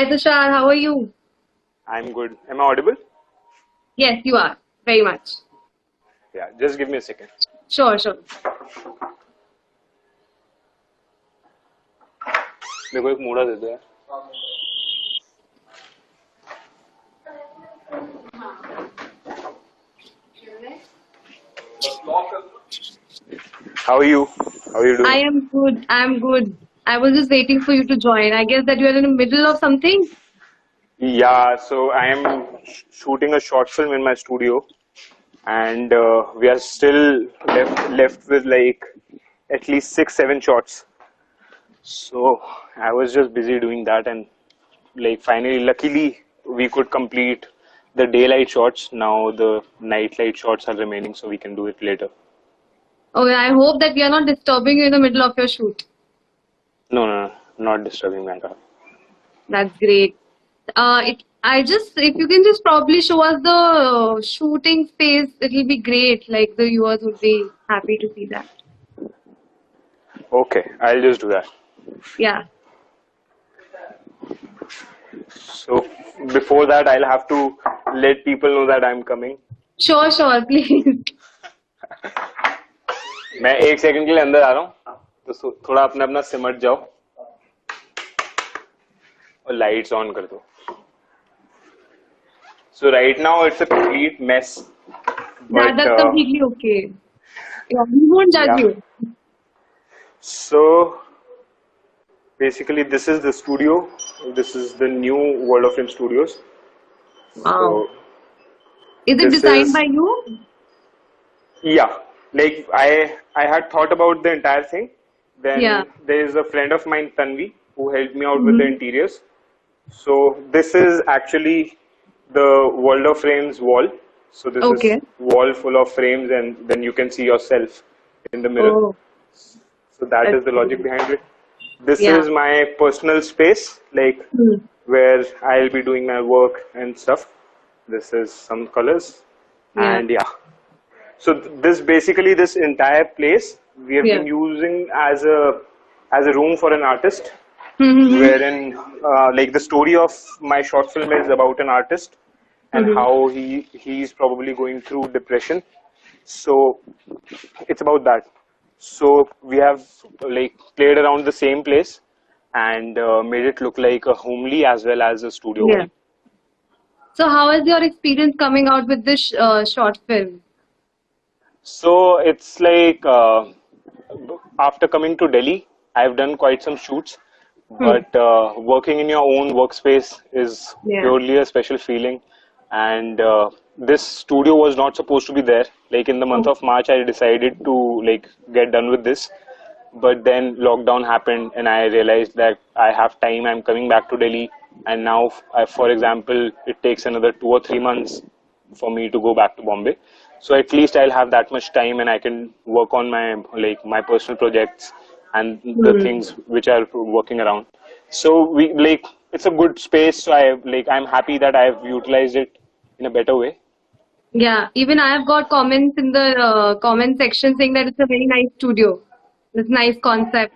Hi Tushar, how are you? I'm good. Am I audible? Yes, you are. Very much. Yeah, just give me a second. Sure, sure. मेरे को एक मूड़ा दे दो यार. How are you? How are you I doing? am good. I am good. I was just waiting for you to join. I guess that you are in the middle of something. Yeah, so I am shooting a short film in my studio, and we are still left with like at least 6-7 shots. So I was just busy doing that, and like finally, luckily, we could complete the daylight shots. Now the night light shots are remaining, so we can do it later. Okay, I hope that we are not disturbing you in the middle of your shoot. No, no, no, not disturbing matter. That's great. If you can just probably show us the shooting space, it'll be great. Like the viewers would be happy to see that. Okay, I'll just do that. Yeah. So before that, I'll have to let people know that I'm coming. Sure, sure, please. मैं 1 second के लिए अंदर आ रहा हूँ, तो थोड़ा अपना अपना सिमट जाओ और लाइट्स ऑन कर दो. So right now it's a complete mess, but That's completely okay. Yeah, we won't judge yeah. you. So basically, this is the studio. This is the new World of Film Studios. Wow. So Is it this designed is, by you? yeah, like I had thought about the entire thing. Then Yeah. there is a friend of mine, Tanvi, who helped me out with the Mhm. interiors. So this is actually the World of Frames wall. So this Okay. is wall full of frames, and then you can see yourself in the mirror. Oh, So that that's is the logic cool. behind it. This Yeah. is my personal space, like Hmm. where I'll be doing my work and stuff. This is some colors, Yeah. and yeah. So this basically, this entire place we have Yeah. been using as a room for an artist, Mm-hmm. wherein like the story of my short film is about an artist and Mm-hmm. how he's probably going through depression. So it's about that. So we have like played around the same place and made it look like a homely as well as a studio Yeah. vibe. So, how is your experience coming out with this short film? So it's like after coming to Delhi, I've done quite some shoots, Hmm. but working in your own workspace is Yeah. purely a special feeling. And this studio was not supposed to be there. Like in the month Oh. of March, I decided to like get done with this, but then lockdown happened, and I realized that I have time. I'm coming back to Delhi, and now, for example, it takes another 2 or 3 months for me to go back to Bombay. So at least I'll have that much time, and I can work on my personal projects and the Hmm. things which are working around. So we like it's a good space. So I'm happy that I've utilized it in a better way. Yeah. Even I have got comments in the comment section saying that it's a very nice studio. It's nice concept.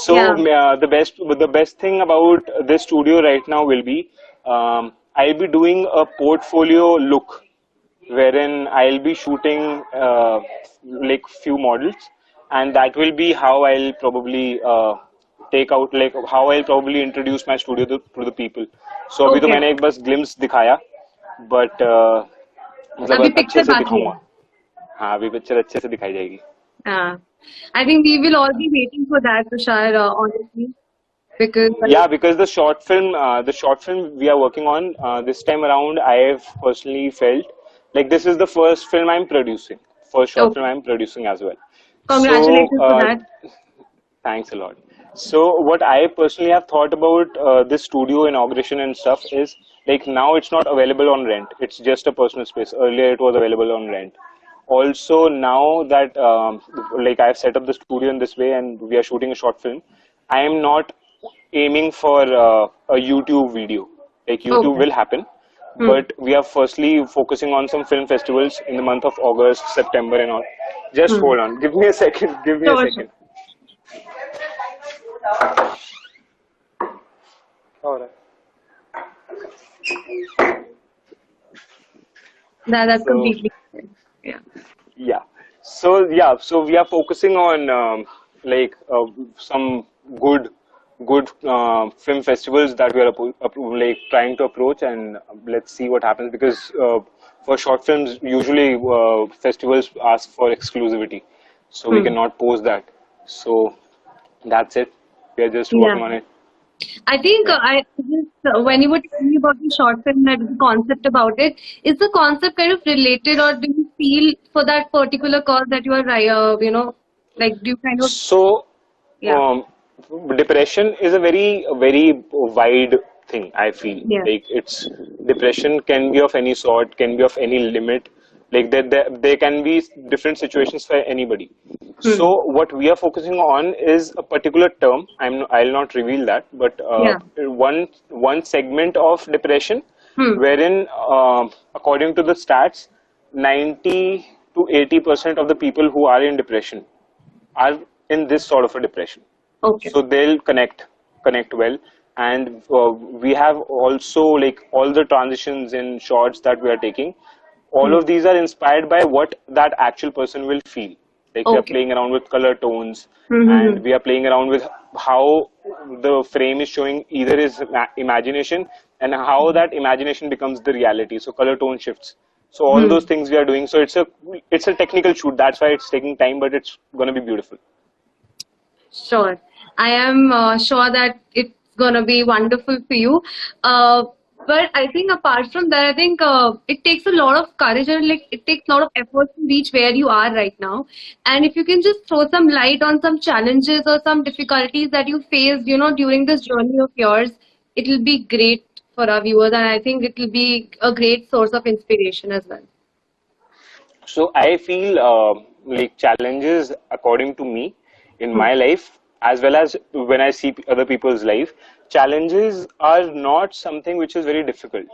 So Yeah. the best thing about this studio right now will be I'll be doing a portfolio look wherein I'll be shooting like few models, and that will be how I'll probably take out like how I'll probably introduce my studio to the people. So अभी तो Okay. मैंने एक बस glimpse दिखाया, but अभी मतलब अच्छे picture से बाकी है. दिखाऊंगा. हाँ अभी पिक्चर अच्छे से दिखाई जाएगी. Yeah. I think we will all be waiting for that, Tushar, honestly, because Yeah, because the short film we are working on this time around, I've personally felt like this is the first film I'm producing, first short film okay. I'm producing as well. So Congratulations for that. thanks a lot. So what I personally have thought about this studio inauguration and stuff is like now it's not available on rent. It's just a personal space. Earlier it was available on rent. Also now that like I've set up the studio in this way and we are shooting a short film, I am not aiming for a YouTube video. Like YouTube Okay. will happen, Hmm. but we are firstly focusing on some film festivals in the month of August, September, and all. Just Hmm. hold on. Give me a second. Give me a Sure, sure. second. All right. That's So completely fair. Yeah. yeah. So we are focusing on some good film festivals that we are like trying to approach, and let's see what happens, because for short films usually festivals ask for exclusivity, so we Hmm. cannot post that. So that's it. We are just Yeah. working on it. I think Yeah. I just when you were telling me about the short film, that the concept about it, is the concept kind of related, or do you feel for that particular cause that you are, like do you kind of, So, yeah, um, depression is a very wide thing. I feel yeah, like it's depression can be of any sort, can be of any limit. Like there can be different situations for anybody. hmm, So what we are focusing on is a particular term. I'll not reveal that, but yeah, one segment of depression, hmm, wherein according to the stats, 90 to 80% of the people who are in depression are in this sort of a depression, okay, so they'll connect well. And we have also, like, all the transitions in shots that we are taking, all hmm, of these are inspired by what that actual person will feel. Like, we are okay, playing around with color tones, hmm, hmm, and hmm, we are playing around with how the frame is showing either is imagination, and how that imagination becomes the reality, so color tone shifts. So all those hmm. things we are doing. So it's a technical shoot, that's why it's taking time, but it's going to be beautiful. Sure. I am sure that it's gonna be wonderful for you. Uh, but I think apart from that, I think it takes a lot of courage, and like it takes a lot of effort to reach where you are right now. And if you can just throw some light on some challenges or some difficulties that you faced, during this journey of yours, it will be great for our viewers, and I think it will be a great source of inspiration as well. So I feel like challenges, according to me, in Hmm. my life, as well as when I see other people's life, challenges are not something which is very difficult.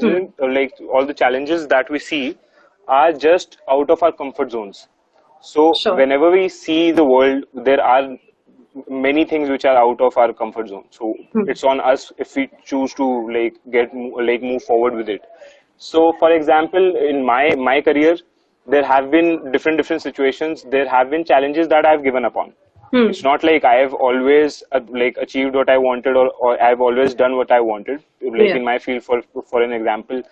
Hmm. Challenges, like all the challenges that we see, are just out of our comfort zones. So Sure. whenever we see the world, there are many things which are out of our comfort zone. So Hmm. it's on us if we choose to move forward with it. So, for example, in my career, there have been different situations. There have been challenges that I've given up on. Hmm. It's not like I have always achieved what I wanted, or I've always done what I wanted. Like Yeah. in my field, for an example,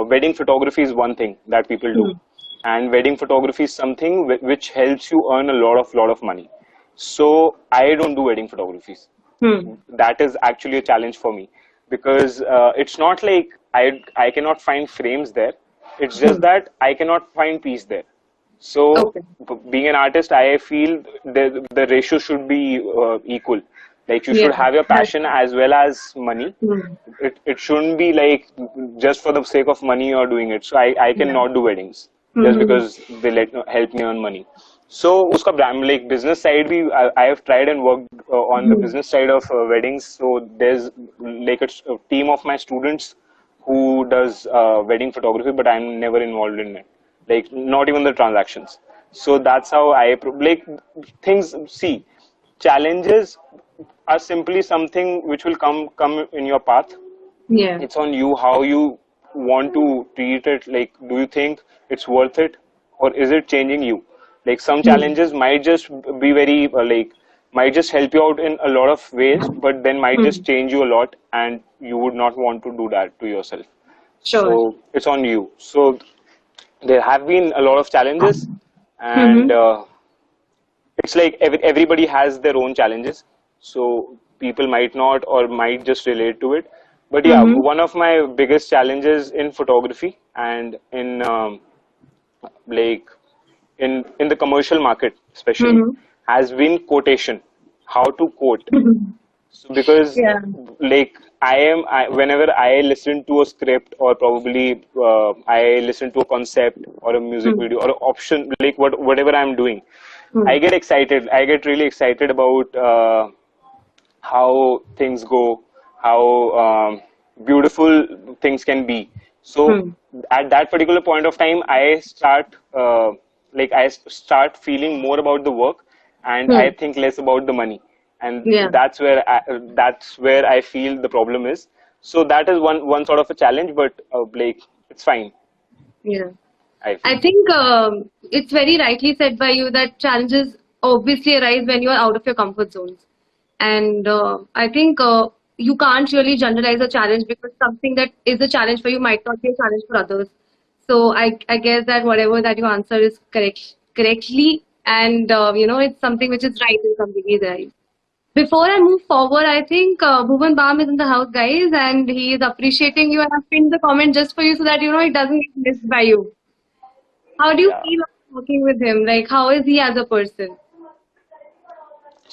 wedding photography is one thing that people do, Hmm. and wedding photography is something which helps you earn a lot of money. So I don't do wedding photographies. Hmm. That is actually a challenge for me, because it's not like I cannot find frames there. It's just Hmm. that I cannot find peace there. So, Okay. being an artist, I feel the ratio should be equal. Like, you Yeah. should have your That's. passion as well as money. Hmm. It shouldn't be like just for the sake of money you're doing it. So I Yeah. cannot do weddings just Mm-hmm. because they help me earn money. So uska brand, like, business side भी I have tried and worked on the Hmm. business side of weddings. So there's like a team of my students who does wedding photography, but I'm never involved in it. Like, not even the transactions. So that's how like things. See, challenges are simply something which will come in your path. Yeah. It's on you how you want to treat it. Like, do you think it's worth it, or is it changing you? Like, some Hmm. challenges might just be very might just help you out in a lot of ways, but then might Hmm. just change you a lot, and you would not want to do that to yourself. Sure. So it's on you. So there have been a lot of challenges, and Mm-hmm. it's like everybody has their own challenges, so people might not or might just relate to it. But yeah, Mm-hmm. one of my biggest challenges in photography and in like in the commercial market especially, Mm-hmm. has been quotation, how to quote. So because Yeah. like whenever I listen to a script, or probably I listen to a concept or a music Hmm. video or an option, like whatever I'm doing, Hmm. I get excited. I get really excited about how things go, how beautiful things can be. So Hmm. at that particular point of time, I start feeling more about the work, and I Hmm. think less about the money. and Yeah. that's where I feel the problem is. So that is one sort of a challenge, but like it's fine, Yeah. I feel. I think it's very rightly said by you that challenges obviously arise when you are out of your comfort zones. And I think you can't really generalize a challenge because something that is a challenge for you might not be a challenge for others. So I guess that whatever that you answer is correctly, and it's something which is right and something is right. Before I move forward, I think Bhuvan Bam is in the house, guys, and he is appreciating you. And I've pinned the comment just for you so that it doesn't get missed by you. How do you Yeah. feel after working with him? Like, how is he as a person?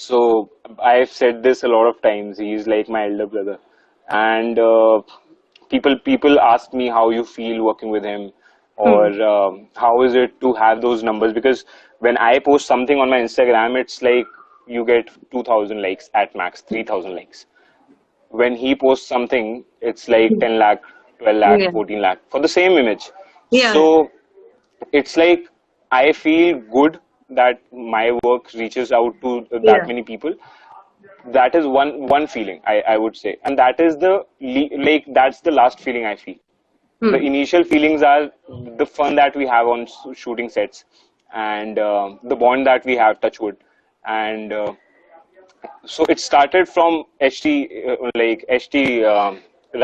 So I've said this a lot of times. He's like my elder brother, and people ask me how you feel working with him, or Hmm. how is it to have those numbers? Because when I post something on my Instagram, it's like you get 2,000 likes at max, 3,000 likes. When he posts something, it's like 10 lakh, 12 lakh, Yeah. 14 lakh for the same image. Yeah. So it's like I feel good that my work reaches out to that Yeah. many people. That is one feeling I would say, and that is like that's the last feeling I feel. The Hmm. initial feelings are the fun that we have on shooting sets, and the bond that we have, touchwood, and so it started from HT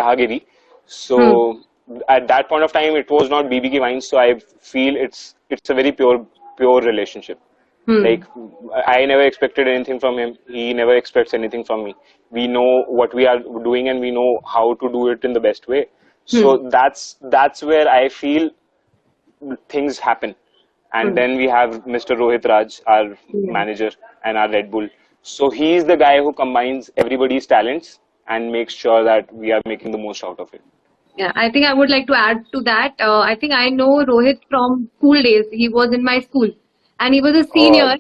Rahagiri. Hmm. So at that point of time, it was not BBK Wines. So I feel it's a very pure relationship. Hmm. Like I never expected anything from him. He never expects anything from me. We know what we are doing, and we know how to do it in the best way. Hmm. So that's where I feel things happen. And Hmm. then we have Mr. Rohit Raj, our Yeah. manager, and our Red Bull. So he's the guy who combines everybody's talents and makes sure that we are making the most out of it. Yeah, I think I would like to add to that. I think I know Rohit from school days. He was in my school, and he was a senior. Uh,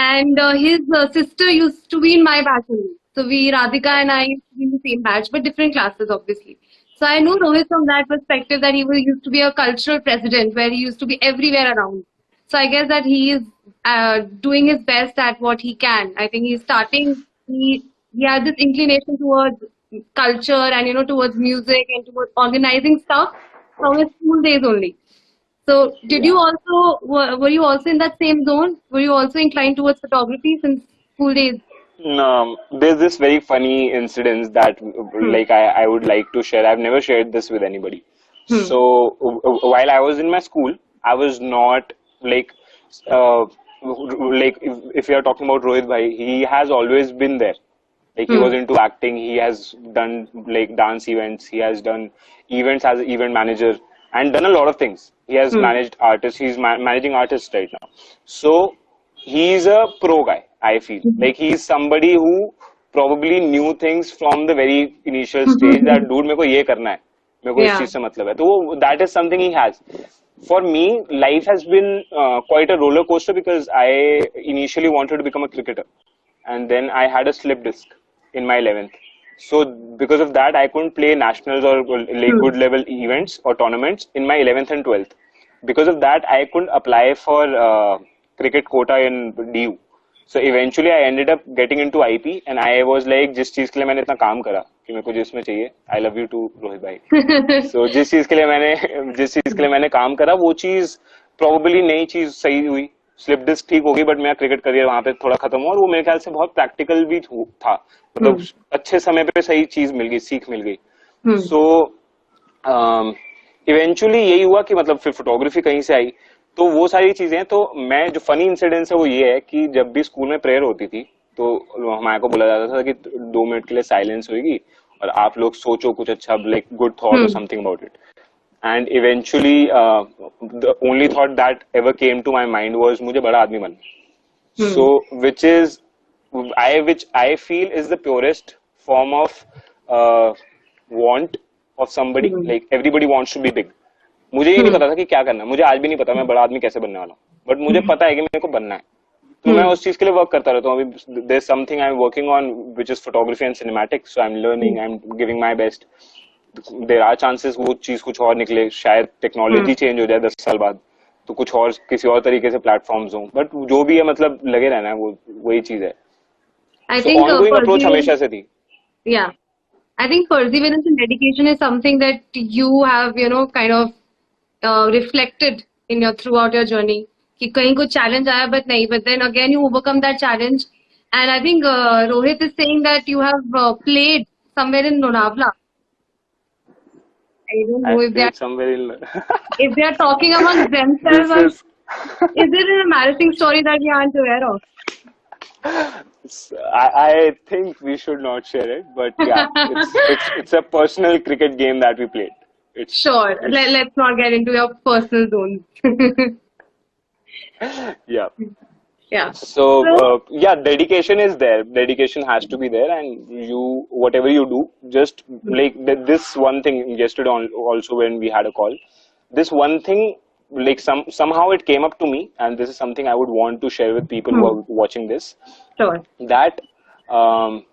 And his sister used to be in my batch only. So Radhika and I used to be in the same batch, but different classes, obviously. So I know Rohit from that perspective that used to be a cultural president where he used to be everywhere around. So I guess that he is doing his best at what he can. I think he's starting. He has this inclination towards culture and towards music and towards organizing stuff from his school days only. So, yeah. were you also in that same zone? Were you also inclined towards photography since school days? There's this very funny incident that Hmm. like I would like to share. I've never shared this with anybody. Hmm. So while I was in my school, I was not like uh, if you are talking about Rohit Bhai, he has always been there. Like he Hmm. was into acting. He has done like dance events. He has done events as an event manager and done a lot of things. He has Hmm. managed artists. He's managing artists right now. So he's a pro guy. I feel like he's somebody who probably knew things from the very initial stage that dude मेरे को ये करना है. मेरे को इस Yeah. चीज से मतलब है. तो that is something he has. For me, life has been quite a roller coaster because I initially wanted to become a cricketer, and then I had a slip disc in my 11th. So because of that, I couldn't play nationals or like Hmm. good level events or tournaments in my 11th and 12th. Because of that, I couldn't apply for cricket quota in DU. So eventually, I ended up getting into IP, and I was like, जिस चीज के लिए मैंने इतना काम करा कि मेरे को जिसमें चाहिए, I love you too, Rohit भाई. So जिस चीज के लिए मैंने काम करा वो चीज probably नई चीज सही हुई. स्लिप डिस्क ठीक होगी बट मेरा क्रिकेट करियर वहां पे थोड़ा खत्म हुआ और वो मेरे ख्याल से बहुत प्रैक्टिकल भी था. मतलब Hmm. अच्छे समय पे सही चीज मिल गई, सीख मिल गई. Hmm. सो इवेंचुअली यही हुआ कि मतलब फिर फोटोग्राफी कहीं से आई. तो वो सारी चीजें, तो मैं जो फनी इंसिडेंस है वो ये है कि जब भी स्कूल में प्रेयर होती थी तो हमारे को बोला जाता था कि 2 मिनट के लिए साइलेंस होगी और आप लोग सोचो कुछ अच्छा, लाइक गुड थॉट और Hmm. Something about it. And eventually, the only thought that ever came to my mind was मुझे बड़ा आदमी बनना. So Hmm. which I feel is the purest form of uh, want of somebody. Hmm. Like everybody wants to be big. मुझे ये नहीं Hmm. पता था कि क्या करना. मुझे आज भी नहीं पता मैं बड़ा आदमी कैसे बनने वाला हूँ. बट मुझे पता है कि मेरे को बनना है. तो मैं Hmm. उस चीज के लिए वर्क करता रहता हूँ. अभी there's something I'm working on which is photography and cinematics. So I'm learning. I'm giving my best. There are chances वो चीज कुछ और निकले, शायद टेक्नोलॉजी Hmm. चेंज हो जाए 10 साल बाद तो कुछ और किसी और तरीके से प्लेटफॉर्म्स हों. बट जो भी है मतलब लगे रहना है, वो वही चीज है. I So think ongoing approach perseverance, हमेशा से थी. yeah, I think perseverance and dedication is something that you have, kind of reflected in your throughout your journey. कि कहीं कुछ challenge आया but नहीं, but then again you overcome that challenge. And I think Rohit is saying that you have played somewhere in Lonavala. I don't know I've played somewhere in. if they are talking amongst themselves, This or is. is there an embarrassing story that we aren't aware of? I think we should not share it, but yeah, it's a personal cricket game that we played. Sure. It's Let's not get into your personal zones. yeah. Yeah. So So, yeah, dedication is there. Dedication has to be there, and you whatever you do, just like this one thing yesterday also when we had a call, this one thing like somehow it came up to me, and this is something I would want to share with people who hmm, are watching this. sure. That um,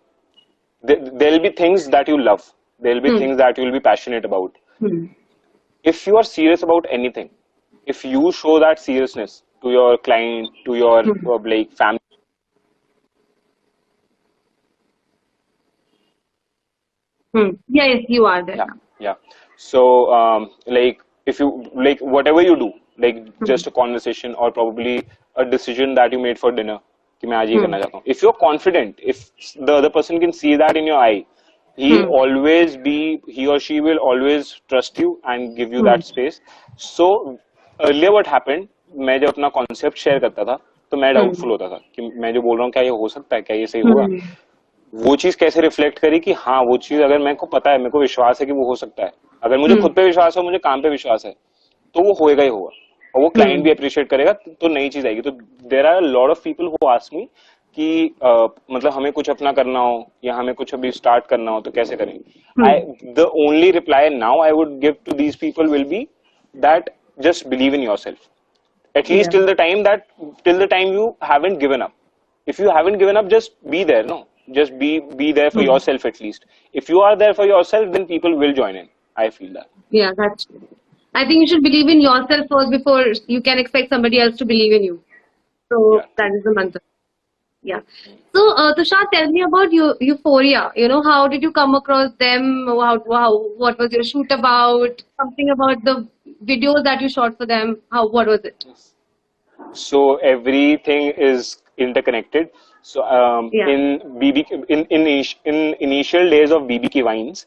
there'll be things that you love. There'll be Hmm, things that you'll be passionate about. hmm, If you are serious about anything, if you show that seriousness to your client, to your hmm, like family. hmm. Yeah, yes, you are there Yeah, now. yeah. So, like, if you like whatever you do, like Hmm, just a conversation or probably a decision that you made for dinner, कि मैं आज ये hmm, करना चाहता हूँ. If you're confident, if the other person can see that in your eye, hmm, he or she will always trust you and give you hmm, that space. So earlier what happened, मैं जब अपना concept share करता था, तो मैं hmm, doubtful होता था कि मैं जो बोल रहा हूँ क्या ये हो सकता है, क्या ये सही होगा. hmm, वो चीज कैसे रिफ्लेक्ट करी कि हाँ वो चीज अगर मेरे को पता है, मेरे को विश्वास है कि वो हो सकता है, अगर मुझे hmm, खुद पे विश्वास है, मुझे काम पे विश्वास है, तो वो होएगा ही होगा, और वो क्लाइंट hmm, भी अप्रिशिएट करेगा, तो नई चीज आएगी. तो there are lot of people who ask me कि मतलब हमें कुछ अपना करना हो या हमें कुछ अभी स्टार्ट करना हो तो कैसे करें. I hmm. The only reply now I would give to these people will be that just believe in yourself, at least Yeah. till the time you haven't given up. If you haven't given up, just be there. No, just be there for Hmm. yourself. At least if you are there for yourself, then people will join in. I feel that. Yeah, that's true. I think you should believe in yourself first before you can expect somebody else to believe in you. So Yeah, that true. is the mantra. Yeah. So, Tushar, tell me about Euphoria. How did you come across them? What was your shoot about? Something about the videos that you shot for them. What was it? So everything is interconnected. So Yeah. in initial days of BBK Wines,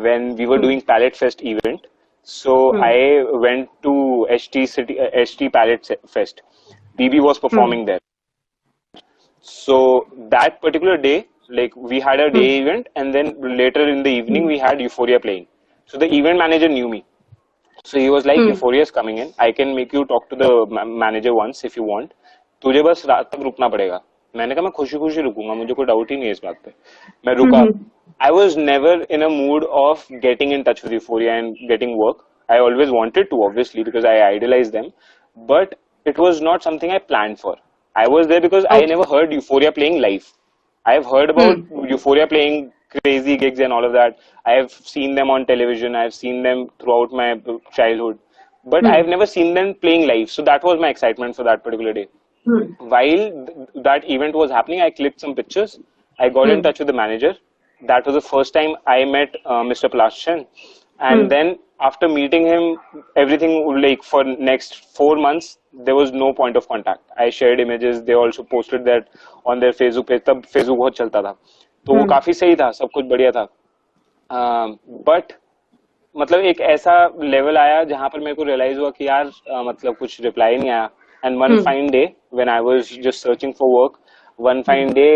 when we were Hmm. doing Palette Fest event, so Hmm. I went to HT Palette Fest. BB was Hmm. performing there. So that particular day, like we had a Hmm. day event, and then later in the evening Hmm. we had Euphoria playing. So the event manager knew me. So he was like, Hmm. Euphoria is coming in. I can make you talk to the manager once if you want. तुझे बस रात तक रुकना पड़ेगा. मैंने कहा मैं खुशी खुशी रुकूंगा, मुझे कोई डाउट ही नहीं है इस बात पे. मैं रुका. Hmm. I was never in a mood of getting in touch with Euphoria and getting work. I always wanted to, obviously, because I idolized them, but it was not something I planned for. I was there because I Okay. never heard Euphoria playing live. I've heard about Hmm. Euphoria playing crazy gigs and all of that. I've seen them on television. I've seen them throughout my childhood, but Hmm. I've never seen them playing live. So that was my excitement for that particular day. Hmm. While that event was happening, I clicked some pictures. I got in Hmm. touch with the manager. That was the first time I met Mr. Plashan. And Hmm. then after meeting him, everything like for next 4 months, there was no point of contact. I shared images. They also posted that on their Facebook page. तब Facebook बहुत चलता था. तो वो Hmm. काफी सही था, सब कुछ बढ़िया था. बट मतलब एक ऐसा लेवल आया जहां पर मेरे को रियलाइज हुआ कि यार मतलब कुछ रिप्लाई नहीं आया. And one Hmm. Fine day when I was just searching for work, one Hmm. Fine day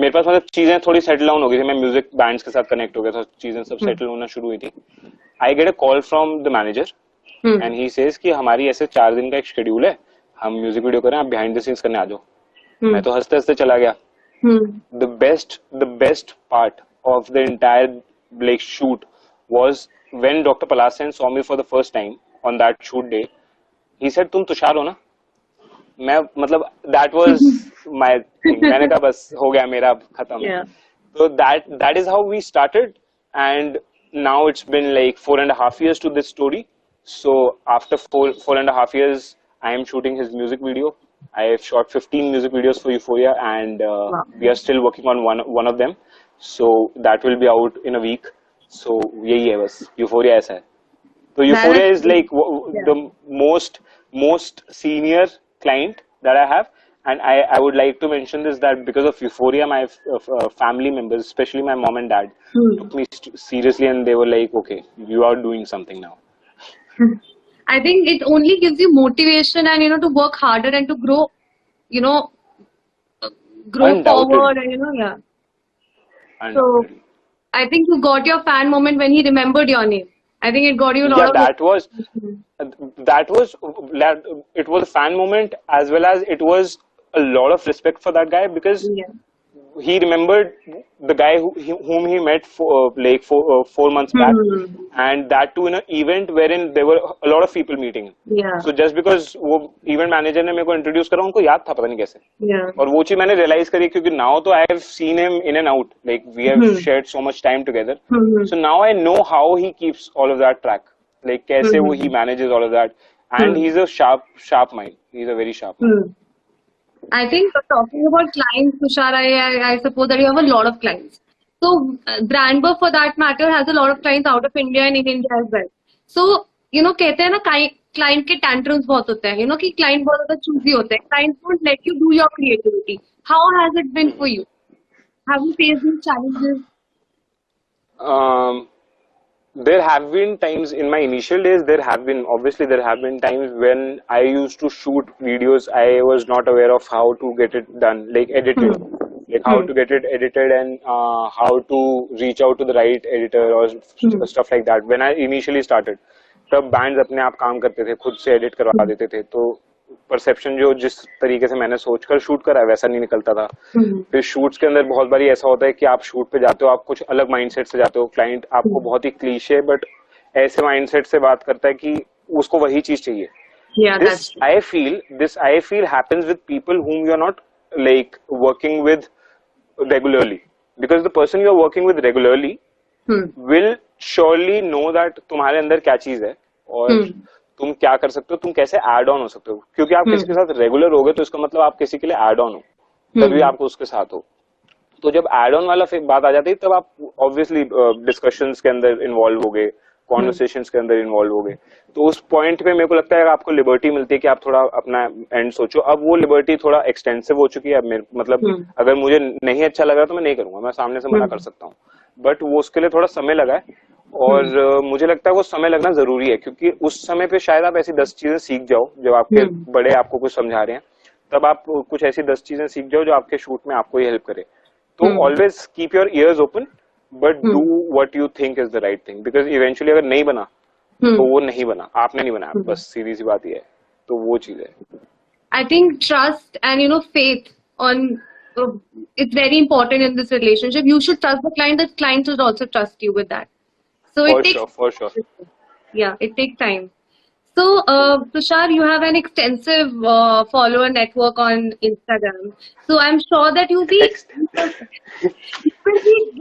मेरे पास मतलब चीजें थोड़ी सेटल डाउन हो गई थी. मैं म्यूजिक बैंड्स के साथ कनेक्ट हो गया था, चीजें सब Hmm. सेटल होना शुरू हुई थी. I get a call from the manager Hmm. And he says कि हमारी ऐसे 4 दिन का एक शेड्यूल है, हम म्यूजिक वीडियो करें, आप बिहाइंड द सीन्स करने आ जाओ. मैं Hmm. तो हंसते हंसते चला गया. Hmm. The best part of the entire like shoot was when Dr. Palasan saw me for the first time on that shoot day. He said, "तुम तुषार हो ना?" मैं मतलब that was my thing. मैंने कहा बस हो गया मेरा, अब खत्म है. Yeah. So that is how we started, and now it's been like 4.5 years to this story. So after four and a half years, I am shooting his music video. I have shot 15 music videos for Euphoria, and Wow. we are still working on one of them. So that will be out in a week. So यही है बस Euphoria ऐसा है. So That Euphoria is is like yeah. the most senior client that I have, and I would like to mention this that because of Euphoria, my family members, especially my mom and dad, took me seriously, and they were like, "Okay, you are doing something now." I think it only gives you motivation and to work harder and to grow, you know, grow forward Undoubtedly, and yeah. So undoubtedly. I think you got your fan moment when he remembered your name. I think it got you a lot Yeah, of motivation. that was it was a fan moment as well as it was a lot of respect for that guy because Yeah. he remembered the guy whom he met for like 4 months back, Hmm. and that too in an event wherein there were a lot of people meeting him. Yeah. So just because वो event manager ने मेरे को introduce करा उनको याद था पता नहीं कैसे Yeah. और वो चीज मैंने realize करी क्योंकि now तो I have seen him in and out, like we have Hmm. shared so much time together, Hmm. so now I know how he keeps all of that track, like कैसे वो he Hmm. manages all of that, and Hmm. he's a sharp mind, he's a very sharp mind. Hmm. I think talking about clients, Tushar, I suppose that you have a lot of clients. So, BrandBurp for that matter has a lot of clients out of India and in India as well. So, कहते हैं ना client के tantrums बहुत होते हैं. कि client बहुत ज़्यादा choosy होते हैं. Clients won't let you do your creativity. How has it been for you? Have you faced these challenges? um There have been times in my initial days, there have been times when I used to shoot videos. I was not aware of how to get it done, like edited, Hmm. like how Hmm. to get it edited and how to reach out to the right editor or Hmm. stuff like that. When I initially started, तब bands अपने आप काम करते थे, खुद से edit करवा देते थे, तो परसेप्शन जो जिस तरीके से मैंने सोचकर शूट करा है वैसा नहीं निकलता था. Hmm. फिर शूट्स के अंदर बहुत बारी ऐसा होता है कि आप शूट पे जाते हो, आप कुछ अलग माइंडसेट से जाते हो, क्लाइंट आपको Hmm. बहुत ही क्लीशे बट ऐसे माइंडसेट से बात करता है कि उसको वही चीज चाहिए. Yeah, this that's true. I feel happens with people whom you are not like working with regularly, because the person you are working with regularly Hmm. will surely know that तुम्हारे अंदर क्या चीज है और Hmm. तुम क्या कर सकते हो, तुम कैसे एड ऑन हो सकते हो, क्योंकि आप किसी के Hmm. साथ रेगुलर होगे तो इसका मतलब आप किसी के लिए एड ऑन हो, तभी Hmm. आप उसके साथ हो. तो जब एड ऑन वाला फिर बात आ जाती है तब आप ऑब्वियसली डिस्कशंस के अंदर इन्वॉल्व हो गए, Hmm. कॉन्वर्सेशंस के अंदर इन्वॉल्व हो गए, तो उस पॉइंट पे मेरे को लगता है आपको लिबर्टी मिलती है कि आप थोड़ा अपना एंड सोचो. अब वो लिबर्टी थोड़ा एक्सटेंसिव हो चुकी है. अब मेरे मतलब Hmm. अगर मुझे नहीं अच्छा लग रहा तो मैं नहीं करूंगा, मैं सामने से मना कर Hmm. सकता हूँ, बट वो उसके लिए थोड़ा समय लगा है. और Hmm. मुझे लगता है वो समय लगना जरूरी है क्योंकि उस समय पे शायद आप ऐसी 10 चीजें सीख जाओ जब आपके Hmm. बड़े आपको कुछ समझा रहे हैं, तब आप कुछ ऐसी 10 चीजें सीख जाओ जो आपके शूट में आपको ही हेल्प करे. तो Hmm. Always keep your ears open but Hmm. Do what you think is the right thing, because eventually अगर नहीं बना तो Hmm. वो नहीं बना, आपने नहीं बनाया, Hmm. बस सीधी सी बात ये है. तो वो चीज है. I think trust and faith on it's very important in this relationship. You should trust the client. The client should also trust you with that. So it for takes sure, for sure. yeah, it takes time. So Tushar, you have an extensive follower network on Instagram. So I'm sure that you will be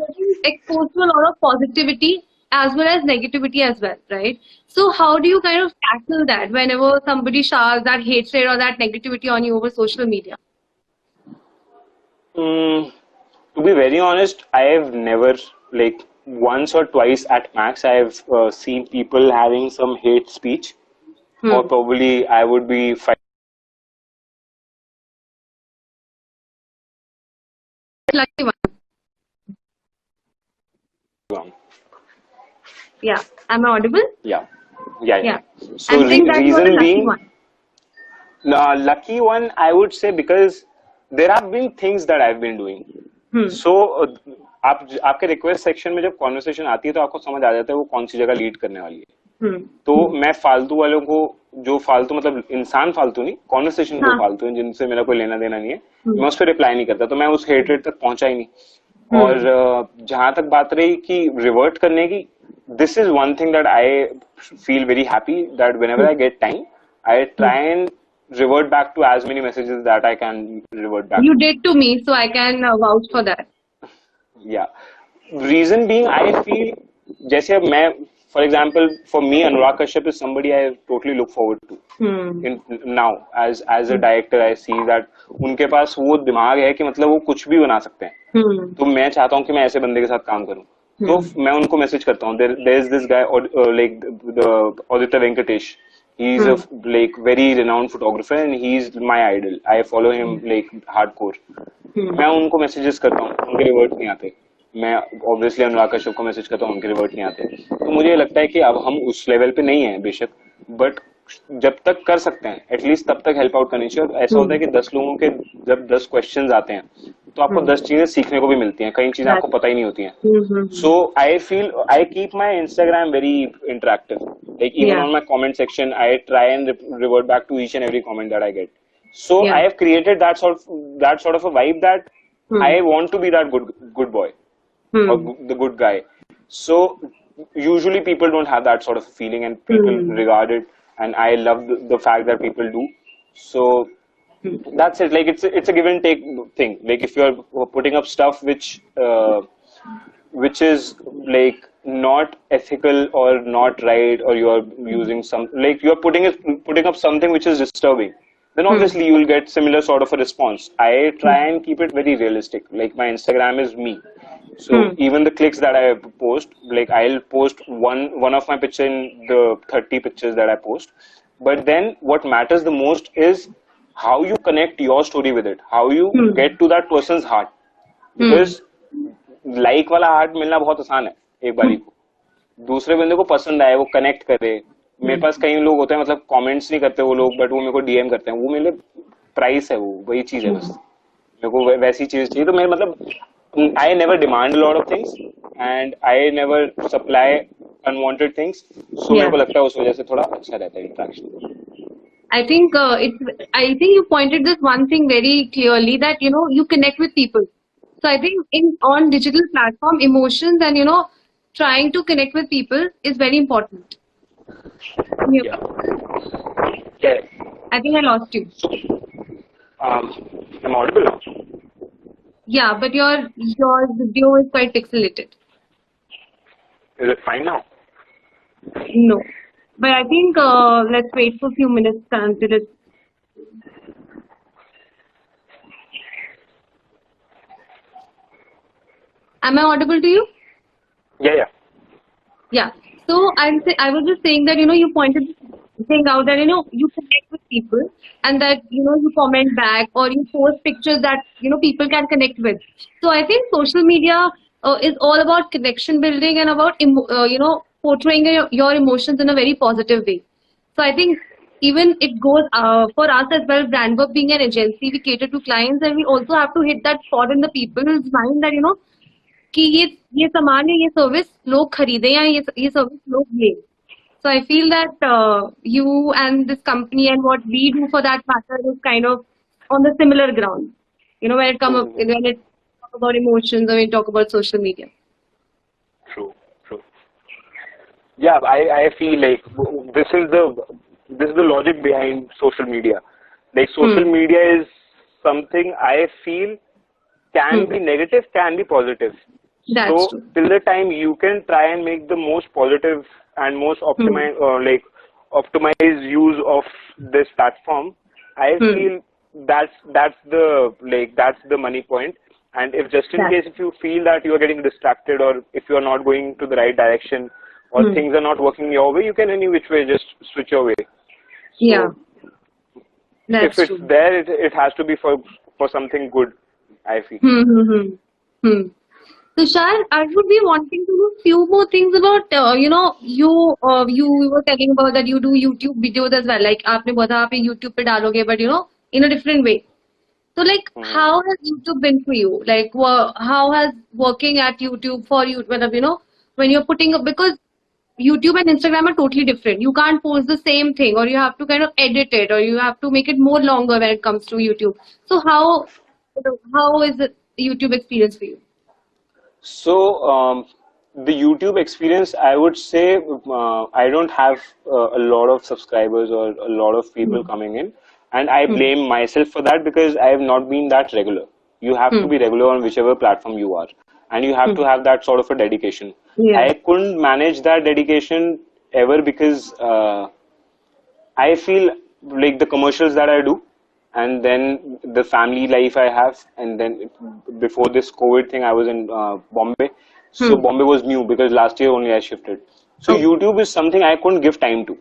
getting exposed to a lot of positivity as well as negativity as well, right? So how do you kind of tackle that whenever somebody showers that hatred or that negativity on you over social media? Mm, to be very honest, I have never, like once or twice at max, I have seen people having some hate speech, or Hmm. probably I would be Lucky one. fighting. Yeah. Am I audible? Yeah, yeah, yeah. Yeah. So I'm saying that you are the reason lucky being, one. lucky one, I would say, because there have been things that I've been doing. Hmm. So आप आपके request section में जब conversation आती है तो आपको समझ आ जाता है वो कौन सी जगह लीड करने वाली है. Hmm. तो मैं फालतू वालों को, जो फालतू मतलब इंसान फालतू नहीं, कॉन्वर्सेशन जो हाँ. फालतू है जिनसे मेरा कोई लेना देना नहीं है, Hmm. मैं उस पर रिप्लाई नहीं करता, तो मैं उस हेटरेट तक पहुंचा ही नहीं. Hmm. और जहां तक बात रही कि रिवर्ट करने की, this is one thing that I feel very happy that whenever I get time I try and revert back to as many messages that I can revert back You to. did to me, so I can vouch for that. Yeah. Reason being, I feel जैसे अब मैं for example, for me, Anurag Kashyap is somebody I totally look forward to. Hmm. In now as a director, I see that उनके पास वो दिमाग है कि मतलब वो कुछ भी बना सकते हैं. Hmm. तो मैं चाहता हूँ कि मैं ऐसे बंदे के साथ काम करूँ. तो मैं उनको मैसेज करता हूँ. There is this guy like the Aditya Venkatesh. He's a like very renowned photographer and he's my idol. I follow him like hardcore. मैं उनको मैसेजेस करता हूँ, उनके रिवर्ट नहीं आते. मैं ऑब्वियसली अनुराग कश्यप को मैसेज करता हूँ, उनके रिवर्ट नहीं आते. तो मुझे लगता है कि अब हम उस लेवल पे नहीं है बेशक, बट जब तक कर सकते हैं एटलीस्ट तब तक हेल्प आउट करनी चाहिए. और ऐसा होता है कि 10 लोगों के जब 10 क्वेश्चंस आते हैं तो आपको 10 चीजें सीखने को भी मिलती हैं, कई चीजें आपको पता ही नहीं होती हैं. So I feel I keep my Instagram very interactive. Like even on my comment section, I try and revert back to each and every comment that I get. So I have created that sort of a vibe that I want to be that good boy or the good guy. So usually people don't have that sort of feeling and people regard it, and I love the fact that people do. So that's it. Like it's a give and take thing. Like if you're putting up stuff which is like not ethical or not right, or you're using some like you're putting up something which is disturbing, then obviously you will get similar sort of a response. I try and keep it very realistic. Like my Instagram is me. So even the clicks that I post, like I'll post one of my picture in the 30 pictures that I post. But then what matters the most is how you connect your story with it, how you get to that person's heart. Because like वाला heart मिलना बहुत आसान है एक बारी को, दूसरे बंदे को पसंद आए, वो कनेक्ट करे. मेरे पास कई लोग होते हैं मतलब कमेंट्स नहीं करते वो लोग, बट वो मेरे को डीएम करते हैं. वो मेरे प्राइस है, वो वही चीज है. बस मेरे को वैसी चीज चाहिए. तो मेरे मतलब I never demand lot of things and I never supply unwanted things. So मेरे को लगता है उस वजह से थोड़ा अच्छा रहता है interaction. I think I think you pointed this one thing very clearly, that you connect with people. So I think on digital platform, emotions and trying to connect with people is very important. Yeah. I think I lost you. I'm audible now. Yeah, but your video is quite pixelated. Is it fine now? No, but I think let's wait for a few minutes until it. Am I audible to you? Yeah. Yeah. So I was just saying that you pointed this thing out, that you connect with people, and that you comment back or you post pictures that people can connect with. So I think social media is all about connection building and about portraying your emotions in a very positive way. So I think even it goes for us as well. BrandBurp being an agency, we cater to clients, and we also have to hit that spot in the people's mind that कि ये सामान या ये service लोग खरीदें या ये service लोग लें. So I feel that you and this company and what we do for that matter is kind of on the similar ground. When it talk about emotions or when it talk about social media. True. Yeah, I feel like this is the logic behind social media. Like social media is something I feel can be negative, can be positive. That's so true. Till the time you can try and make the most positive and most optimized use of this platform, I feel that's the money point. And if just in case if you feel that you are getting distracted, or if you are not going to the right direction, or things are not working your way, you can any which way just switch your way. So yeah, that's if it's true. there, it has to be for something good, I feel. Tushar, I would be wanting to know few more things about you were telling about that you do YouTube videos as well. Like आपने बोला आप ये YouTube पे डालोगे, but in a different way. So like how has YouTube been for you? Like how has working at YouTube for you? When you're putting up, because YouTube and Instagram are totally different. You can't post the same thing, or you have to kind of edit it, or you have to make it more longer when it comes to YouTube. So how is the YouTube experience for you? So the YouTube experience, I would say, I don't have a lot of subscribers or a lot of people coming in, and I blame myself for that because I have not been that regular. You have to be regular on whichever platform you are. and you have to have that sort of a dedication. Yeah. I couldn't manage that dedication ever because I feel like the commercials that I do, and then the family life I have, and then before this COVID thing, I was in Bombay. So Hmm. Bombay was new because last year only I shifted. So Okay. YouTube is something I couldn't give time to,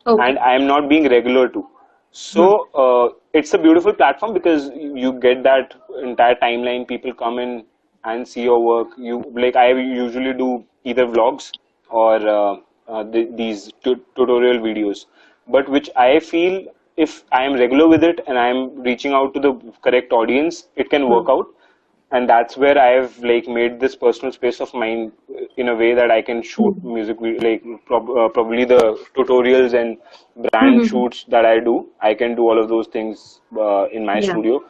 Okay. and I am not being regular to. So Hmm. it's a beautiful platform because you get that entire timeline. People come in and see your work. You like I usually do either vlogs or these tutorial videos, but which I feel if I am regular with it and I am reaching out to the correct audience, it can work Hmm. out. And that's where I've like made this personal space of mine in a way that I can shoot Hmm. music like probably the tutorials and brand Hmm. shoots that I do. I can do all of those things in my Yeah. studio.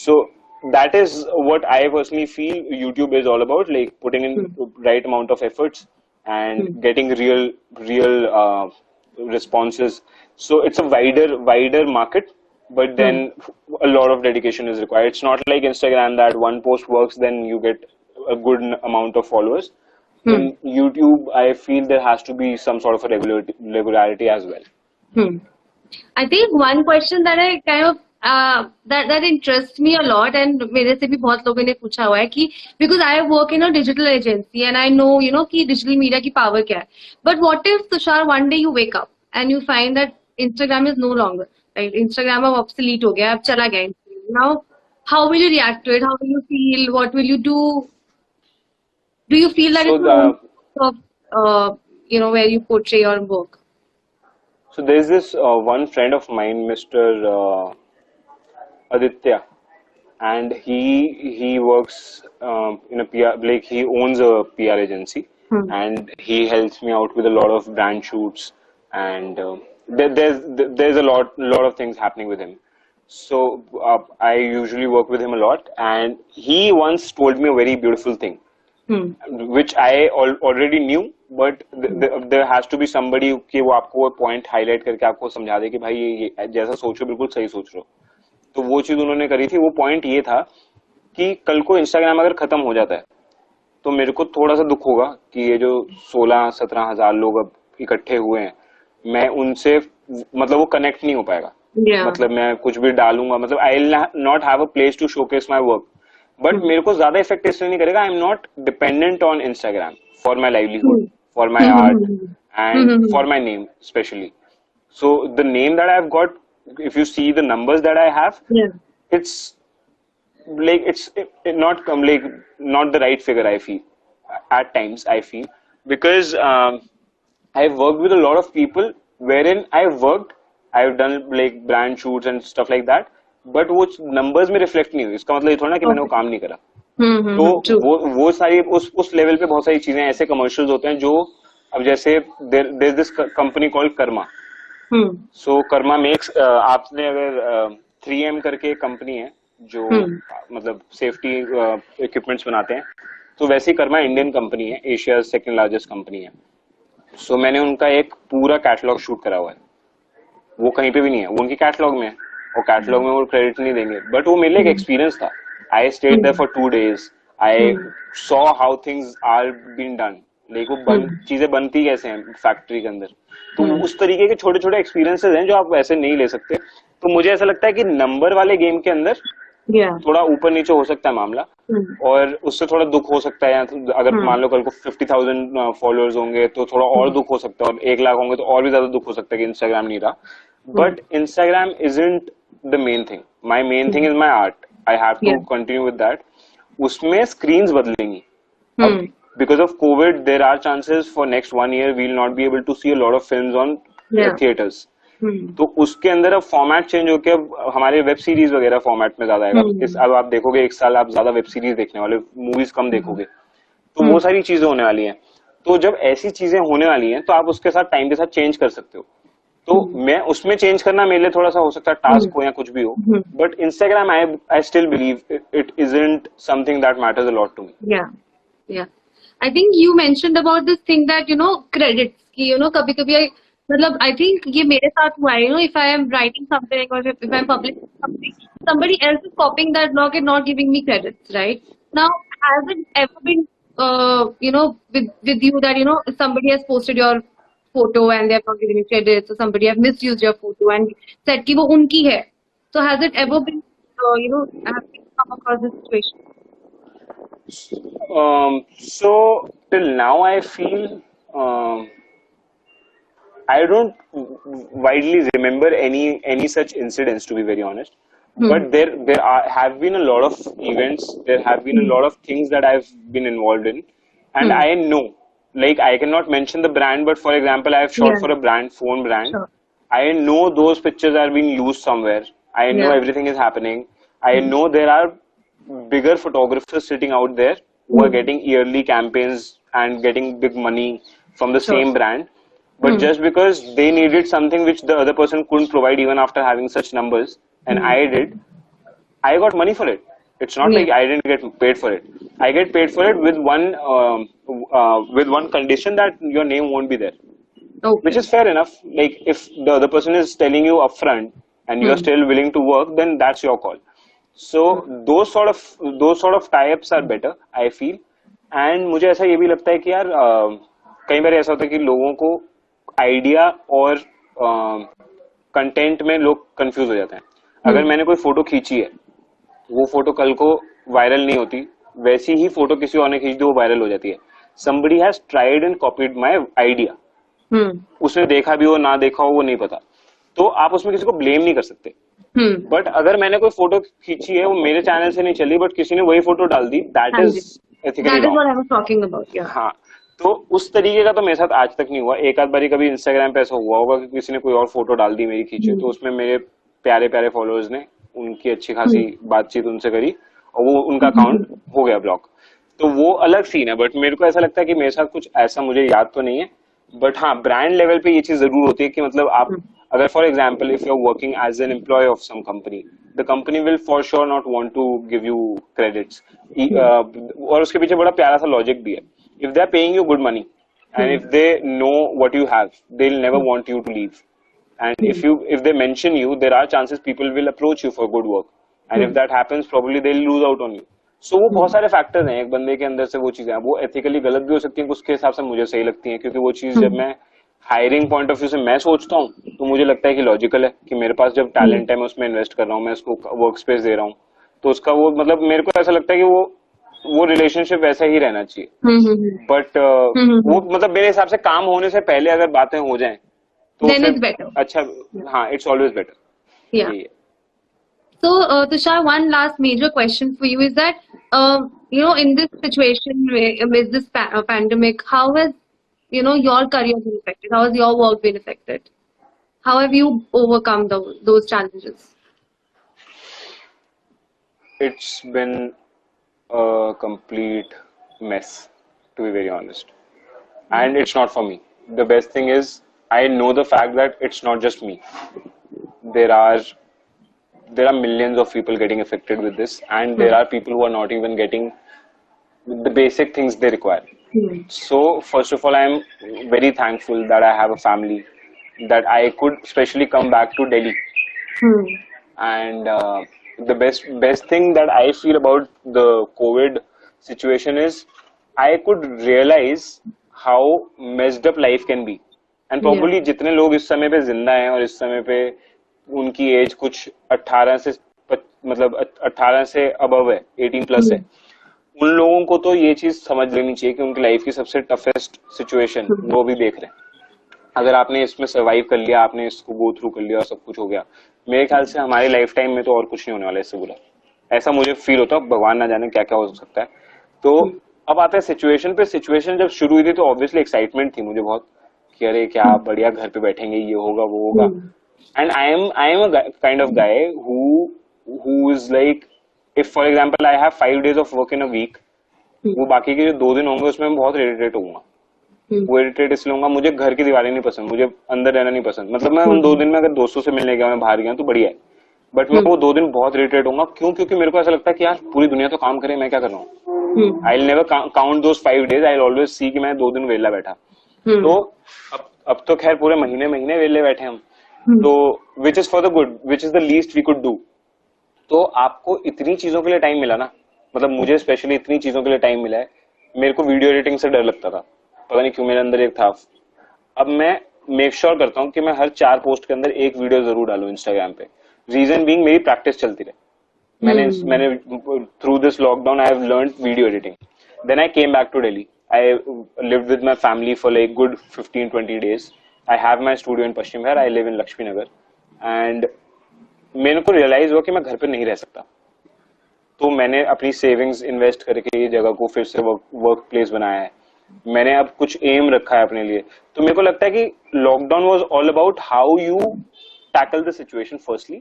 So that is what I personally feel YouTube is all about, like putting in Hmm. right amount of efforts and Hmm. getting real responses. So it's a wider market, but Hmm. then a lot of dedication is required. It's not like Instagram that one post works, then you get a good amount of followers. Hmm. In YouTube, I feel there has to be some sort of a regularity as well. Hmm. I think one question that I kind of that interests me a lot and मेरे से भी बहुत लोगों ने पूछा हुआ है कि because I work in a digital agency and I know कि digital media की power क्या है. But what if Tushar one day you wake up and you find that Instagram is no longer, right? Instagram अब obsolete हो गया, अब चला गया Instagram. Now how will you react to it? How will you feel? What will you do? Do you feel that So it's the only the of where you portray your work? so there's this one friend of mine, Mr. Aditya, and he works in a PR, like he owns a PR agency, Hmm. and he helps me out with a lot of brand shoots, and there's a lot of things happening with him. So I usually work with him a lot, and he once told me a very beautiful thing, Hmm. which I already knew, but there has to be somebody कि वो आपको point highlight करके आपको समझा दे कि भाई ये जैसा सोच रहे हो बिल्कुल सही सोच रहे हो. तो वो चीज उन्होंने करी थी. वो पॉइंट ये था कि कल को इंस्टाग्राम अगर खत्म हो जाता है तो मेरे को थोड़ा सा दुख होगा कि ये जो 16-17 हजार लोग अब इकट्ठे हुए हैं, मैं उनसे मतलब वो कनेक्ट नहीं हो पाएगा. Yeah. मतलब मैं कुछ भी डालूंगा, मतलब I will not have a place to showcase my work. But Hmm. मेरे को ज्यादा इफेक्ट इसलिए नहीं करेगा. I am not dependent on Instagram for my livelihood, Hmm. For my Hmm. Art, Hmm. and Hmm. for my name especially. So the name that I've got, if you see the numbers that I have, Yeah. it's like it not come like not the right figure. I feel at times I feel because I've worked with a lot of people wherein I've done like brand shoots and stuff like that, but वो numbers में reflect नहीं हुई. इसका मतलब ये थोड़ा ना कि मैंने वो Okay. काम नहीं करा. Hmm. तो Hmm. True. वो सारी उस लेवल पे बहुत सारी चीजें ऐसे कमर्शियल्स होते हैं जो अब जैसे there this company called Karma. Hmm. So Karma makes आपने अगर 3M करके एक कंपनी है जो Hmm. मतलब सेफ्टी इक्विपमेंट्स बनाते हैं, तो वैसे ही कर्मा इंडियन कंपनी है, एशिया सेकंड लार्जेस्ट कंपनी है. सो मैंने उनका एक पूरा कैटलॉग शूट करा हुआ है. वो कहीं पे भी नहीं है, वो उनकी कैटलॉग में है और कैटलॉग में वो क्रेडिट नहीं देंगे, बट वो मेरे लिए एक Hmm. एक्सपीरियंस था. I stayed there Hmm. For 2 days. I Hmm. Saw how things are been done, like वो Hmm. चीजें बनती कैसे हैं फैक्ट्री के अंदर. तो Hmm. उस तरीके के छोटे छोटे एक्सपीरियंसेस हैं जो आप वैसे नहीं ले सकते. तो मुझे ऐसा लगता है कि नंबर वाले गेम के अंदर Yeah. थोड़ा ऊपर नीचे हो सकता है मामला, Hmm. और उससे थोड़ा दुख हो सकता है. या तो अगर Hmm. मान लो कल को 50,000 फॉलोअर्स होंगे तो थोड़ा और Hmm. दुख हो सकता है, और 1 लाख होंगे तो और भी ज्यादा दुख हो सकता है कि इंस्टाग्राम नहीं रहा. Hmm. But Instagram isn't the main thing. My main thing Hmm. Is my art. I have to Yeah. Continue with that. उसमें स्क्रीन्स बदलेंगी अब. Hmm. Because of COVID, there are chances for next 1 year we'll not be able to see a lot of films on Yeah. theaters. Hmm. तो उसके अंदर अब format change होके अब हमारे वेब सीरीज वगैरह फॉर्मेट में ज्यादा आएगा. Hmm. अब आप देखोगे 1 साल आप ज्यादा वेब सीरीज देखने वाले, मूवीज कम Hmm. देखोगे. तो वो Hmm. सारी चीजें होने वाली हैं. तो जब ऐसी चीजें होने वाली हैं तो आप उसके साथ टाइम के साथ चेंज कर सकते हो. तो Hmm. मैं उसमें चेंज करना मेरे लिए थोड़ा सा हो सकता है Hmm. टास्क हो या कुछ भी हो. Hmm. But Instagram I still believe it isn't something that matters a lot to me. Yeah. Yeah. I think you mentioned about this thing that credits कि कभी कभी मतलब I think ये मेरे साथ हुआ है. If I am writing something or if I'm publishing something, somebody else is copying that blog and not giving me credits, right? Now, has it ever been with you that somebody has posted your photo and they have not given you credits, or somebody have misused your photo and said कि वो उनकी है. So has it ever been, have you come across this situation? So till now, I feel I don't widely remember any such incidents, to be very honest. Hmm. But have been a lot of events. There have been a Hmm. lot of things that I've been involved in, and Hmm. I know, like I cannot mention the brand, but for example, I have shot Yeah. for a phone brand. Sure. I know those pictures are being used somewhere. I know Yeah. everything is happening. I Hmm. know there are bigger photographers sitting out there who are Hmm. getting yearly campaigns and getting big money from the Sure. same brand. But Hmm. just because they needed something which the other person couldn't provide even after having such numbers, and Hmm. I did, I got money for it. It's not Yeah. like I didn't get paid for it. I get paid for it with one condition, that your name won't be there, which Okay. is fair enough. Like if the other person is telling you upfront and you are Hmm. still willing to work, then that's your call. Hmm. So those sort of tie-ups are better, I feel. And मुझे ऐसा ये भी लगता है कि यार कई बार ऐसा होता है कि लोगों को आइडिया और कंटेंट में लोग कंफ्यूज हो जाते हैं. अगर Hmm. मैंने कोई फोटो खींची है, वो फोटो कल को वायरल नहीं होती, वैसी ही फोटो किसी और ने खींच दी, वो वायरल हो जाती है. somebody has tried and copied my idea. Hmm. उसने देखा भी हो ना देखा हो वो नहीं पता, तो आप उसमें किसी को ब्लेम नहीं कर सकते. Hmm. बट अगर मैंने कोई फोटो खींची है, वो मेरे चैनल से नहीं चली, बट किसी ने वही फोटो डाल दी, दैट हाँ इज जी. Ethically That is what wrong. I was talking about. Yeah. हाँ, तो उस तरीके का तो मेरे साथ आज तक नहीं हुआ. एक आध बारी कभी इंस्टाग्राम पे ऐसा हुआ होगा कि किसी ने कोई और फोटो डाल दी मेरी खींची, तो Hmm. उसमें मेरे प्यारे प्यारे फॉलोअर्स ने उनकी अच्छी खासी Hmm. बातचीत उनसे करी और वो उनका Hmm. अकाउंट हो गया ब्लॉक. तो वो अलग सीन है. बट मेरे को ऐसा लगता है कि मेरे साथ कुछ ऐसा मुझे याद तो नहीं है. बट हाँ, ब्रांड लेवल पे ये चीज जरूर होती है कि मतलब आप अगर for example if you are working as an employ of some company, the company will for sure not want to give you credits. और उसके पीछे बड़ा प्यारा सा लॉजिक भी है. If they are paying you good money and if they know what you have, they'll never want you to leave. And Hmm. if they mention you, there are chances people will approach you for good work, and if Hmm. that happens, probably they'll lose out on you. So वो बहुत Hmm. सारे factors हैं एक बंदे के अंदर से. वो चीजें वो एथिकली गलत भी हो सकती हैं, उसके हिसाब से मुझे सही लगती हैं, क्योंकि वो चीज जब Hmm. मैं हायरिंग पॉइंट ऑफ व्यू से मैं सोचता हूँ, तो मुझे लगता है कि लॉजिकल है कि मेरे पास जब Hmm. टैलेंट है, मैं उसमें इन्वेस्ट कर रहा हूँ, मैं उसको वर्क स्पेस दे रहा हूँ, तो उसका वो मतलब मेरे को ऐसा लगता है कि वो रिलेशनशिप वैसा ही रहना चाहिए. Hmm. Hmm. But Hmm. वो Hmm. मतलब मेरे हिसाब से काम होने से पहले अगर बातें हो जाएं तो Then it's फिर better. अच्छा. Yeah. हाँ, इट्स ऑलवेज बेटर. Yeah. यही है. So, Tushar, one last major question for you is that, in this situation, with this pandemic, how has, your career been affected? How has your work been affected? How have you overcome those challenges? It's been a complete mess, to be very honest. And it's not for me. The best thing is I know the fact that it's not just me. There are there are millions of people getting affected with this, and there Hmm. are people who are not even getting the basic things they require. Hmm. So first of all, I'm very thankful that I have a family, that I could especially come back to Delhi. Hmm. And the best thing that I feel about the COVID situation is I could realize how messed up life can be. And Yeah. probably जितने लोग इस समय पे जिंदा हैं और इस समय पे उनकी एज कुछ 18 से मतलब 18 से अबव है, 18 प्लस है, Hmm. उन लोगों को तो ये चीज समझ लेनी चाहिए कि उनकी लाइफ की सबसे टफेस्ट सिचुएशन Hmm. वो भी देख रहे हैं. अगर आपने इसमें सर्वाइव कर लिया, आपने इसको गो थ्रू कर लिया और सब कुछ हो गया, मेरे ख्याल से हमारी लाइफ टाइम में तो और कुछ नहीं होने वाला इससे बुरा. ऐसा मुझे फील होता है. भगवान ना जाने क्या क्या हो सकता है. तो Hmm. अब आते हैं सिचुएशन पे. सिचुएशन जब शुरू हुई थी तो ऑब्वियसली एक्साइटमेंट थी मुझे बहुत कि अरे क्या बढ़िया घर पे बैठेंगे, ये होगा वो होगा. Hmm. And I am a kind of guy who is like, if for example I have 5 days of work in a week, Hmm. वो बाकी के जो 2 दिन होंगे उसमें मैं बहुत इरिटेट होऊंगा. Hmm. वो इरिटेट इसलिए होऊंगा, मुझे घर की दीवारें नहीं पसंद, मुझे अंदर रहना नहीं पसंद. मतलब मैं उन Hmm. 2 दिन में अगर दोस्तों से मिलने गया, मैं बाहर गया तो बढ़िया है. बट मैं Hmm. वो 2 दिन बहुत इरिटेट होऊंगा. क्यों? क्योंकि मेरे को ऐसा लगता है कि यार पूरी दुनिया तो काम करे, मैं क्या कर रहा हूँ. Hmm. I will never count those 5 days. I will always see कि मैं 2 दिन वेला बैठा. Hmm. तो अब तो खैर पूरे महीने महीने वेले बैठे हम. Hmm. तो which is for the good, which is the least we could do. तो आपको इतनी चीजों के लिए टाइम मिला ना, मतलब मुझे स्पेशली इतनी चीजों के लिए टाइम मिला है मेरे को वीडियो एडिटिंग से डर लगता था, पता नहीं क्यों मेरे अंदर एक था। अब मैं मेक श्योर करता हूँ कि मैं हर 4 पोस्ट के अंदर एक वीडियो जरूर डालूं इंस्टाग्राम पे। रीजन बीइंग मेरी प्रैक्टिस चलती रहे। मैंने through this lockdown I have learned video editing. Then I came back to Delhi. I lived with my family for like good 15-20 days. I have my studio in Paschim Vihar, I live in Laxmi Nagar. And मेरे को realise हुआ कि मैं घर पे नहीं रह सकता। तो मैंने अपनी सेविंग्स इन्वेस्ट करके ये जगह को फिर से वर्क प्लेस बनाया है। मैंने अब कुछ एम रखा है अपने लिए। तो मेरे को लगता है कि lockdown was all about how you tackle the situation firstly,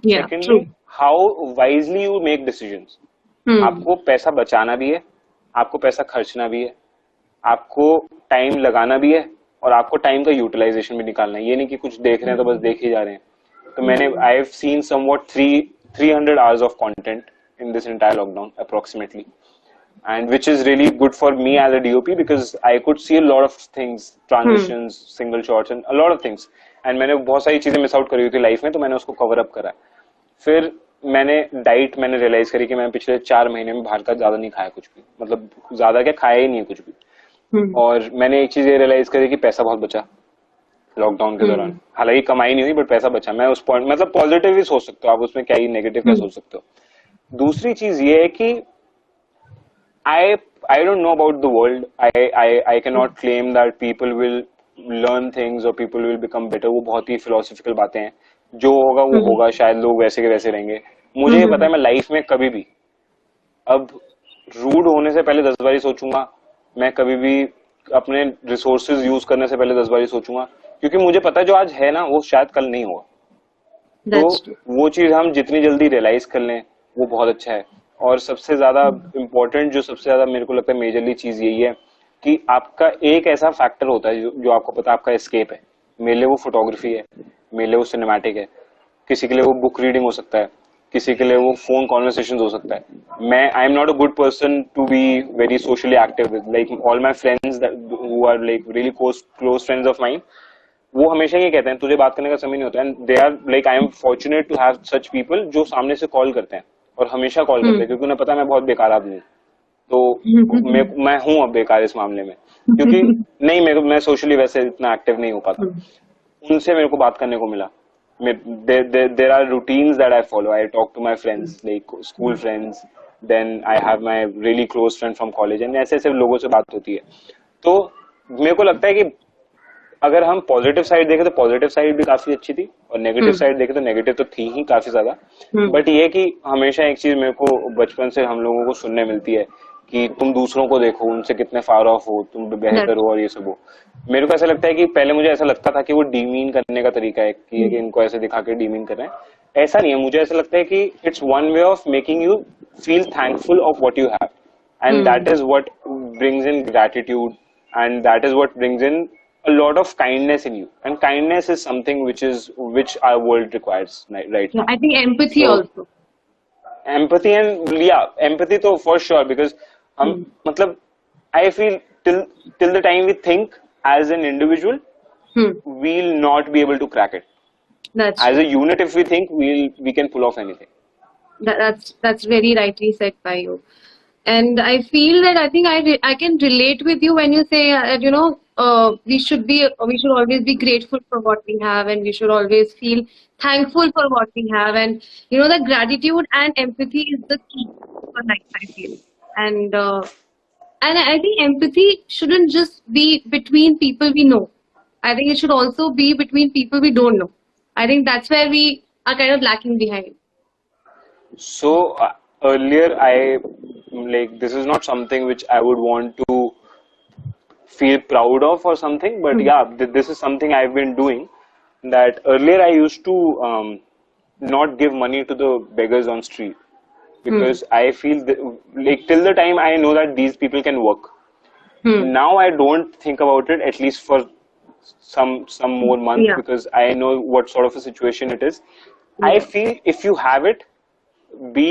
secondly how wisely you make decisions. आपको पैसा बचाना भी है, आपको पैसा खर्चना भी है, आपको टाइम लगाना भी है, और आपको टाइम का यूटिलाइजेशन भी निकालना है। ये नहीं कि कुछ देख रहे हैं तो बस देख ही जा रहे हैं। तो मैंने I have seen somewhat 300 hours of content in this entire lockdown approximately, and which is really good for me as a DOP because I could see a lot of things, transitions, single shots and a lot of things, and मैंने बहुत सारी चीजें miss out करी हुई थी life में, तो मैंने उसको कवर अप करा। फिर मैंने रियलाइज करी कि मैंने पिछले 4 महीने में बाहर का ज्यादा नहीं खाया कुछ भी, मतलब ज्यादा क्या खाया ही नहीं है कुछ भी। और मैंने एक चीज ये रियलाइज करी कि पैसा बहुत बचा लॉकडाउन के दौरान। हालांकि कमाई नहीं हुई बट पैसा बचा। मैं उस पॉइंट मतलब पॉजिटिव ही सोच सकते हो आप, उसमें क्या ही नेगेटिव क्या सोच सकते हो। दूसरी चीज ये है कि I don't know about the world. I cannot claim that people will learn things or people will become better. वो बहुत ही philosophical बातें हैं। जो होगा वो होगा, शायद लोग वैसे के वैसे रहेंगे। मुझे ये पता है मैं लाइफ में कभी भी अब रूड होने से पहले 10 बारी सोचूंगा। मैं कभी भी अपने रिसोर्सेज यूज करने से पहले 10 बारी सोचूंगा, क्योंकि मुझे पता है जो आज है ना वो शायद कल नहीं होगा। तो वो चीज हम जितनी जल्दी रियलाइज कर लें वो बहुत अच्छा है। और सबसे ज्यादा इम्पोर्टेंट, जो सबसे ज्यादा मेरे को लगता है मेजरली चीज यही है कि आपका एक ऐसा फैक्टर होता है जो आपको पता है आपका एस्केप है। मेरे लिए वो फोटोग्राफी है, मेरे लिए वो सिनेमैटिक है, किसी के लिए वो बुक रीडिंग हो सकता है, किसी के लिए वो फोन कॉन्वर्सेशन हो सकता है। मैं I am not a good person to be very socially active with, like all my friends who are like really close friends of mine, वो हमेशा ये कहते हैं तुझे बात करने का समय नहीं होता। And they are like I am fortunate to have such people जो सामने से कॉल करते हैं और हमेशा कॉल करते हैं, क्योंकि उन्हें पता है मैं बहुत बेकार आदमी हूँ। तो मैं हूँ अब बेकार इस मामले में, क्योंकि नहीं मैं सोशली वैसे इतना एक्टिव नहीं हो पाता। उनसे मेरे को बात करने को मिला। there are routines that I follow. I talk to my friends, like school friends, then I have my really close friend from college, and ऐसे ऐसे लोगों से बात होती है। तो मेरे को लगता है कि अगर हम पॉजिटिव साइड देखें तो पॉजिटिव साइड भी काफी अच्छी थी, और नेगेटिव साइड देखें तो नेगेटिव तो थी ही काफी ज्यादा। बट ये कि हमेशा एक चीज मेरे को बचपन से हम लोगों को सुनने मिलती है कि तुम दूसरों को देखो, उनसे कितने फार ऑफ हो, तुम बेहतर हो और ये सब हो। मेरे को ऐसा लगता है कि पहले मुझे ऐसा लगता था कि वो डीमीन करने का तरीका है कि इनको ऐसे दिखा के डीमीन कर रहे हैं। ऐसा नहीं है। मुझे ऐसा लगता है कि it's one way of making you feel thankful of what you have, and that is what brings in gratitude, and that is what brings in a lot of kindness in you, and kindness is something which our world requires right now. I think empathy also. Empathy and empathy to for sure, because matlab I feel till the time we think as an individual, we'll not be able to crack it. That's as a unit, if we think, we can pull off anything. That's very rightly said by you. And I feel that I think I can relate with you when you say we should always be grateful for what we have, and we should always feel thankful for what we have, and that gratitude and empathy is the key for life, I feel. And I think empathy shouldn't just be between people we know. I think it should also be between people we don't know. I think that's where we are kind of lacking behind. So earlier this is not something which I would want to feel proud of or something, but this is something I've been doing. That earlier I used to not give money to the beggars on street, because I feel like till the time I know that these people can work. Now I don't think about it, at least for some more months, because I know what sort of a situation it is. I feel if you have it, be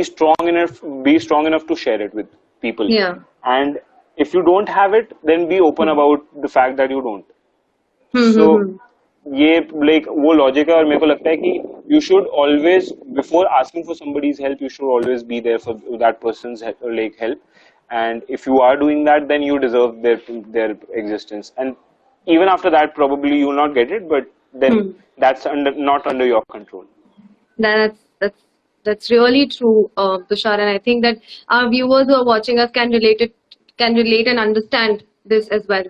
strong enough to share it with people. And if you don't have it, then be open about the fact that you don't. So ये like वो logic है, और मेरे को लगता है कि you should always, before asking for somebody's help, you should always be there for that person's like help. And if you are doing that, then you deserve their existence. And even after that, probably you will not get it, but then that's not under your control. That's that's that's really true, Tushar, and I think that our viewers who are watching us can relate and understand this as well.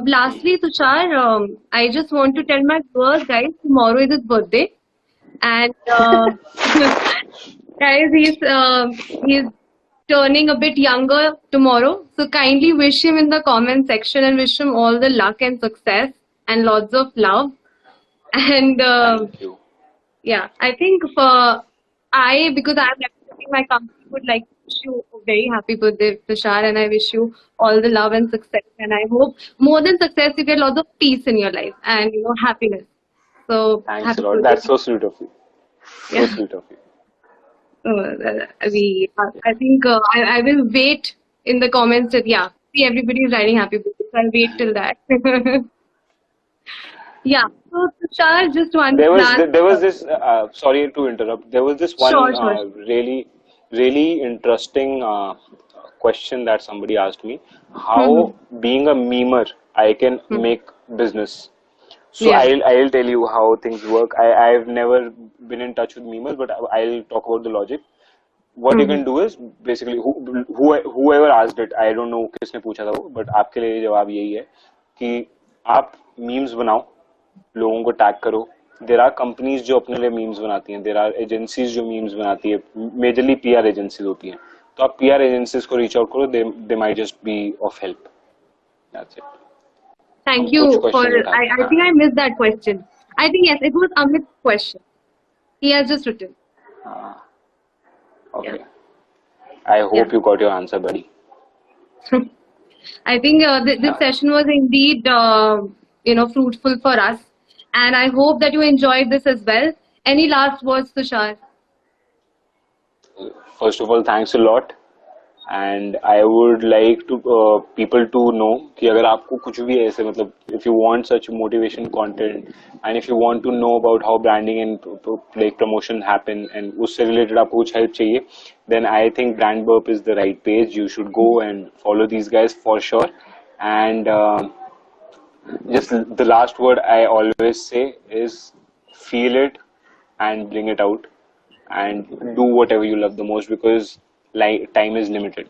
Lastly, Tushar, I just want to tell my viewers, guys, tomorrow is his birthday, and guys, he's turning a bit younger tomorrow. So kindly wish him in the comment section and wish him all the luck and success and lots of love. And Thank you. yeah, I think because I'm representing my company, would like to wish you a very happy birthday, Tushar, and I wish you all the love and success. And I hope more than success, you get lots of peace in your life and happiness. So Thanks a happy lot. birthday. That's so sweet of you. So Yeah. sweet of you. I think I will wait in the comments that yeah, see everybody is writing happy birthday. So I'll wait till that. Yeah. So Tushar, just one last. There was this sorry to interrupt. There was this Sure, one sure. really interesting question that somebody asked me. Mm-hmm. How, being a memer, I can make business. So Yeah. I'll tell you how things work. I've never been in touch with memers, but I'll talk about the logic. What you Mm-hmm. can do is basically whoever asked it, I don't know किसने पूछा था वो, but आपके लिए जवाब यही है कि आप memes बनाओ, लोगों को टैग करो. देर आर कंपनीज जो अपने लिए मीम्स बनाती हैं, देर आर एजेंसीज जो मीम्स बनाती है, मेजरली पीआर एजेंसीज होती हैं. तो आप पीआर एजेंसीज को रीच आउट करो, they might just be of help. That's it. हम Thank कुछ you for. क्वेश्चन उठाते I think I missed that question. I think yes, it was Amit's question. He has just written. हैं. Yeah. Okay, I Yeah. Hope you got your answer buddy. I think this session was indeed, fruitful for us, and I hope that you enjoyed this as well. Any last words, Tushar? First of all, thanks a lot. And I would like to people to know कि अगर आपको कुछ भी ऐसे मतलब if you want such motivation content and if you want to know about how branding and like promotion happen and उससे related आपको कुछ help चाहिए, then I think BrandBurp is the right page. You should go and follow these guys for sure. And just the last word I always say is feel it and bring it out and do whatever you love the most, because like time is limited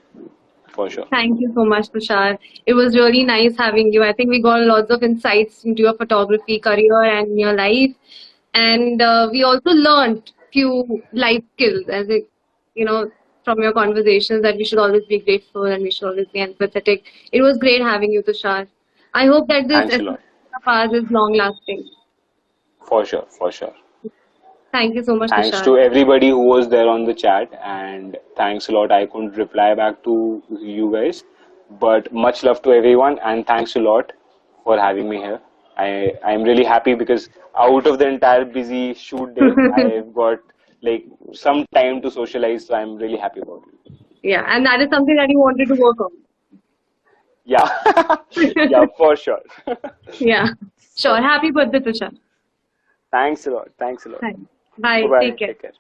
for sure. Thank you so much, Tushar. It was really nice having you. I think we got lots of insights into your photography career and your life, and we also learned few life skills, from your conversations, that we should always be grateful and we should always be empathetic. It was great having you, Tushar. I hope that this Thanks a lot. of ours is long lasting. For sure, for sure. Thank you so much, Thanks Tushar. to everybody who was there on the chat, and thanks a lot. I couldn't reply back to you guys, but much love to everyone, and thanks a lot for having me here. I'm really happy because out of the entire busy shoot day, I've got like some time to socialize, so I'm really happy about it. Yeah, and that is something that you wanted to work on. Yeah, yeah, for sure. Yeah, sure. Happy birthday, Tushar. Thanks a lot. Thanks a lot. Bye. Bye-bye. Take care. Take care.